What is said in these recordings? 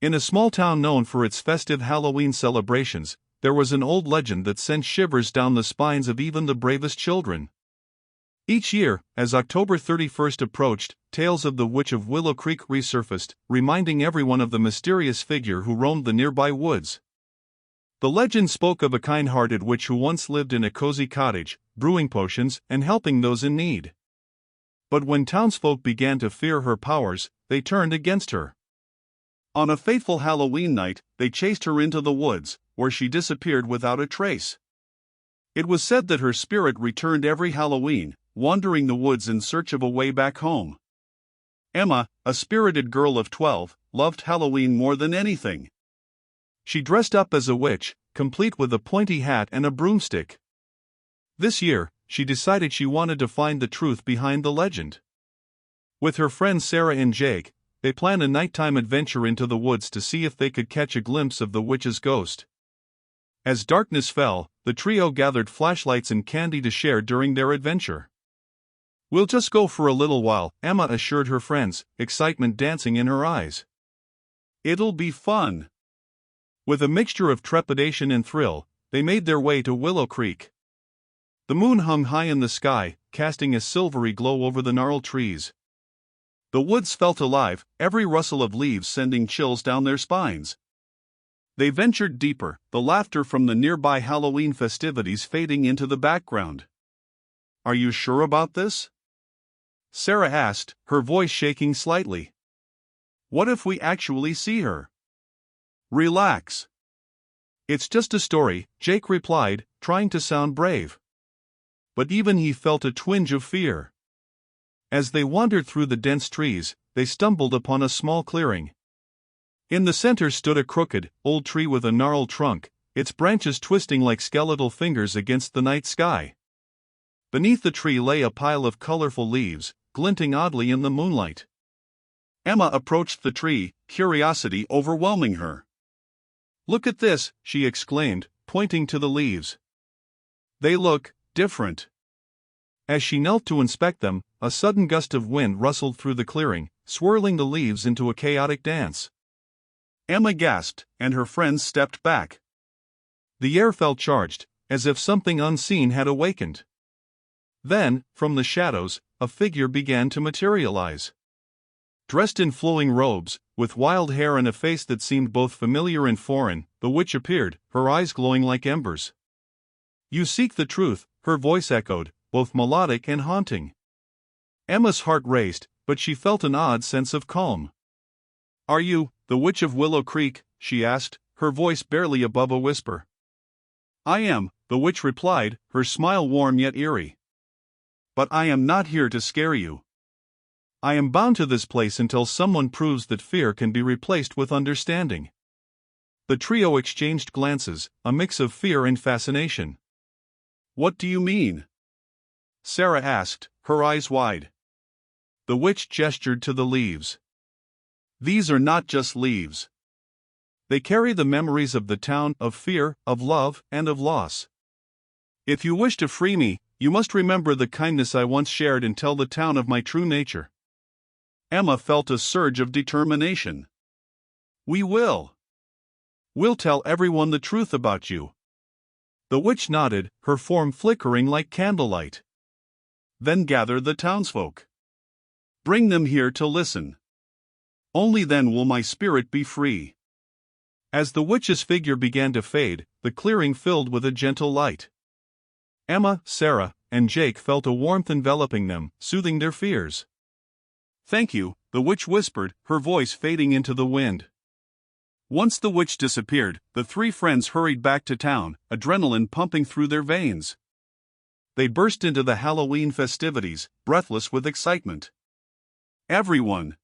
In a small town known for its festive Halloween celebrations, there was an old legend that sent shivers down the spines of even the bravest children. Each year, as October 31st approached, tales of the Witch of Willow Creek resurfaced, reminding everyone of the mysterious figure who roamed the nearby woods. The legend spoke of a kind-hearted witch who once lived in a cozy cottage, brewing potions and helping those in need. But when townsfolk began to fear her powers, they turned against her. On a fateful Halloween night, they chased her into the woods, where she disappeared without a trace. It was said that her spirit returned every Halloween, wandering the woods in search of a way back home. Emma, a spirited girl of 12, loved Halloween more than anything. She dressed up as a witch, complete with a pointy hat and a broomstick. This year, she decided she wanted to find the truth behind the legend. With her friends Sarah and Jake, they planned a nighttime adventure into the woods to see if they could catch a glimpse of the witch's ghost. As darkness fell, the trio gathered flashlights and candy to share during their adventure. "We'll just go for a little while," Emma assured her friends, excitement dancing in her eyes. "It'll be fun." With a mixture of trepidation and thrill, they made their way to Willow Creek. The moon hung high in the sky, casting a silvery glow over the gnarled trees. The woods felt alive, every rustle of leaves sending chills down their spines. They ventured deeper, the laughter from the nearby Halloween festivities fading into the background. "Are you sure about this?" Sarah asked, her voice shaking slightly. "What if we actually see her?" "Relax. It's just a story," Jake replied, trying to sound brave. But even he felt a twinge of fear. As they wandered through the dense trees, they stumbled upon a small clearing. In the center stood a crooked, old tree with a gnarled trunk, its branches twisting like skeletal fingers against the night sky. Beneath the tree lay a pile of colorful leaves, glinting oddly in the moonlight. Emma approached the tree, curiosity overwhelming her. "Look at this," she exclaimed, pointing to the leaves. "They look different." As she knelt to inspect them, a sudden gust of wind rustled through the clearing, swirling the leaves into a chaotic dance. Emma gasped, and her friends stepped back. The air felt charged, as if something unseen had awakened. Then, from the shadows, a figure began to materialize. Dressed in flowing robes, with wild hair and a face that seemed both familiar and foreign, the witch appeared, her eyes glowing like embers. "You seek the truth," her voice echoed, both melodic and haunting. Emma's heart raced, but she felt an odd sense of calm. "Are you the Witch of Willow Creek?" she asked, her voice barely above a whisper. "I am," the witch replied, her smile warm yet eerie. "But I am not here to scare you. I am bound to this place until someone proves that fear can be replaced with understanding." The trio exchanged glances, a mix of fear and fascination. "What do you mean?" Sarah asked, her eyes wide. The witch gestured to the leaves. "These are not just leaves. They carry the memories of the town, of fear, of love, and of loss. If you wish to free me, you must remember the kindness I once shared and tell the town of my true nature." Emma felt a surge of determination. "We will. We'll tell everyone the truth about you." The witch nodded, her form flickering like candlelight. "Then gather the townsfolk. Bring them here to listen. Only then will my spirit be free." As the witch's figure began to fade, the clearing filled with a gentle light. Emma, Sarah, and Jake felt a warmth enveloping them, soothing their fears. "Thank you," the witch whispered, her voice fading into the wind. Once the witch disappeared, the three friends hurried back to town, adrenaline pumping through their veins. They burst into the Halloween festivities, breathless with excitement. "Everyone!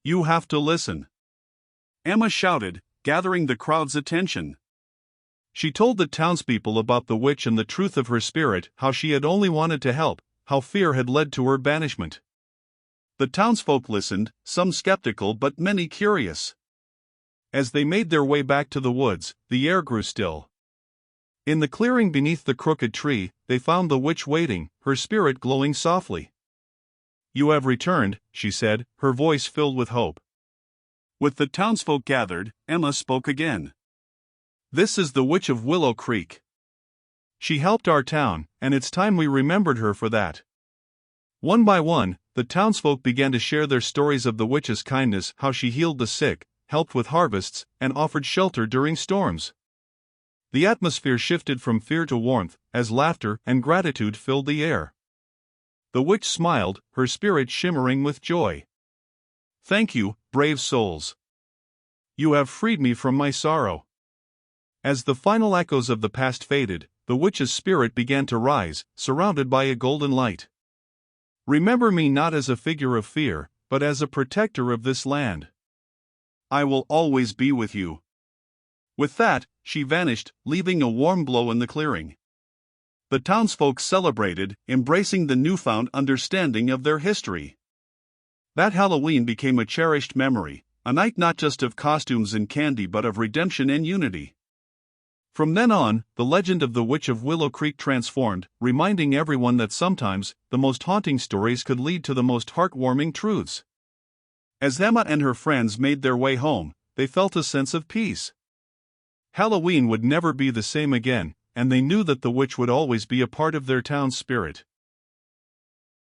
You have to listen!" Emma shouted, gathering the crowd's attention. She told the townspeople about the witch and the truth of her spirit, how she had only wanted to help, how fear had led to her banishment. The townsfolk listened, some skeptical but many curious. As they made their way back to the woods, the air grew still. In the clearing beneath the crooked tree, they found the witch waiting, her spirit glowing softly. "You have returned," she said, her voice filled with hope. With the townsfolk gathered, Emma spoke again. "This is the Witch of Willow Creek. She helped our town, and it's time we remembered her for that." One by one, the townsfolk began to share their stories of the witch's kindness, how she healed the sick, helped with harvests, and offered shelter during storms. The atmosphere shifted from fear to warmth, as laughter and gratitude filled the air. The witch smiled, her spirit shimmering with joy. "Thank you, brave souls. You have freed me from my sorrow." As the final echoes of the past faded, the witch's spirit began to rise, surrounded by a golden light. "Remember me not as a figure of fear, but as a protector of this land. I will always be with you." With that, she vanished, leaving a warm glow in the clearing. The townsfolk celebrated, embracing the newfound understanding of their history. That Halloween became a cherished memory, a night not just of costumes and candy but of redemption and unity. From then on, the legend of the Witch of Willow Creek transformed, reminding everyone that sometimes, the most haunting stories could lead to the most heartwarming truths. As Emma and her friends made their way home, they felt a sense of peace. Halloween would never be the same again, and they knew that the witch would always be a part of their town's spirit.